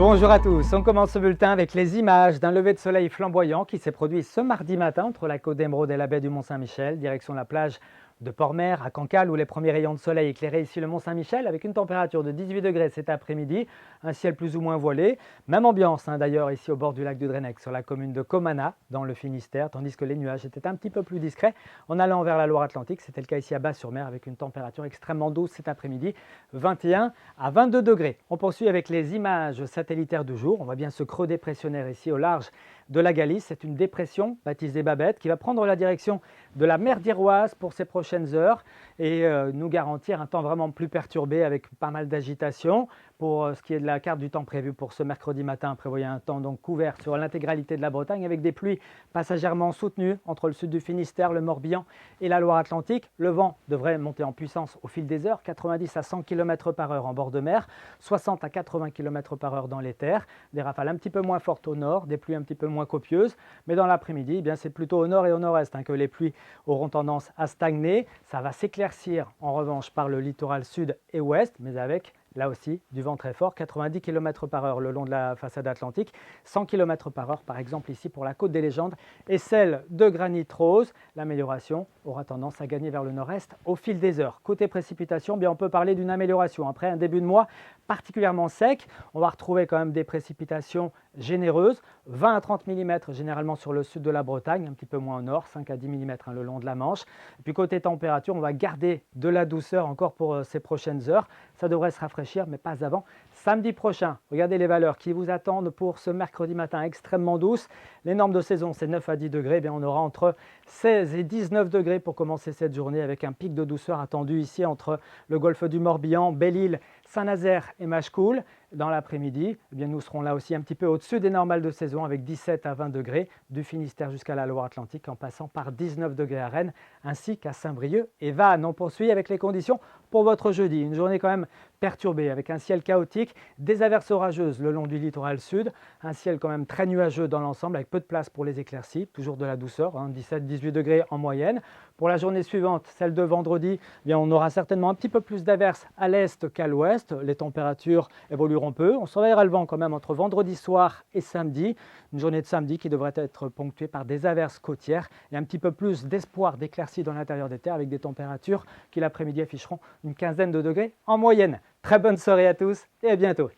Bonjour à tous, on commence ce bulletin avec les images d'un lever de soleil flamboyant qui s'est produit ce mardi matin entre la côte d'Emeraude et la baie du Mont-Saint-Michel, direction la plage de Port-Mer à Cancale où les premiers rayons de soleil éclairaient ici le Mont-Saint-Michel avec une température de 18 degrés cet après-midi, un ciel plus ou moins voilé. Même ambiance d'ailleurs ici au bord du lac du Drennec sur la commune de Comana dans le Finistère, tandis que les nuages étaient un petit peu plus discrets en allant vers la Loire-Atlantique. C'était le cas ici à Bas-sur-Mer avec une température extrêmement douce cet après-midi, 21 à 22 degrés. On poursuit avec les images satellitaires du jour. On voit bien ce creux dépressionnaire ici au large de la Galice. C'est une dépression baptisée Babette qui va prendre la direction de la mer d'Iroise pour ces prochaines heures et nous garantir un temps vraiment plus perturbé avec pas mal d'agitation. Pour ce qui est de la carte du temps prévue pour ce mercredi matin, prévoyez un temps donc couvert sur l'intégralité de la Bretagne avec des pluies passagèrement soutenues entre le sud du Finistère, le Morbihan et la Loire-Atlantique. Le vent devrait monter en puissance au fil des heures, 90 à 100 km/h en bord de mer, 60 à 80 km/h dans les terres, des rafales un petit peu moins fortes au nord, des pluies un petit peu moins copieuses, mais dans l'après-midi, c'est plutôt au nord et au nord-est que les pluies auront tendance à stagner. Ça va s'éclaircir en revanche par le littoral sud et ouest, mais avec là aussi du vent très fort, 90 km/h le long de la façade atlantique, 100 km/h par exemple ici pour la côte des Légendes et celle de Granit Rose. L'amélioration aura tendance à gagner vers le nord-est au fil des heures. Côté précipitations, on peut parler d'une amélioration. Après un début de mois particulièrement sec, on va retrouver quand même des précipitations généreuses, 20 à 30 mm généralement sur le sud de la Bretagne, un petit peu moins au nord, 5 à 10 mm le long de la Manche. Et puis côté température, on va garder de la douceur encore pour ces prochaines heures. Ça devrait se rafraîchir, mais pas avant samedi prochain. Regardez les valeurs qui vous attendent pour ce mercredi matin extrêmement douce. Les normes de saison, c'est 9 à 10 degrés. On aura entre 16 et 19 degrés pour commencer cette journée avec un pic de douceur attendu ici entre le golfe du Morbihan, Belle-Île, Saint-Nazaire et Machecoul. Dans l'après-midi, nous serons là aussi un petit peu au-dessus des normales de saison avec 17 à 20 degrés du Finistère jusqu'à la Loire-Atlantique en passant par 19 degrés à Rennes ainsi qu'à Saint-Brieuc et Vannes. On poursuit avec les conditions pour votre jeudi. Une journée quand même perturbée avec un ciel chaotique, des averses orageuses le long du littoral sud, un ciel quand même très nuageux dans l'ensemble avec peu de place pour les éclaircies, toujours de la douceur, 17-18 degrés en moyenne. Pour la journée suivante, celle de vendredi, on aura certainement un petit peu plus d'averses à l'est qu'à l'ouest. Les températures évolueront peu. On surveillera le vent quand même entre vendredi soir et samedi. Une journée de samedi qui devrait être ponctuée par des averses côtières et un petit peu plus d'espoir d'éclaircies dans l'intérieur des terres avec des températures qui l'après-midi afficheront une quinzaine de degrés en moyenne. Très bonne soirée à tous et à bientôt.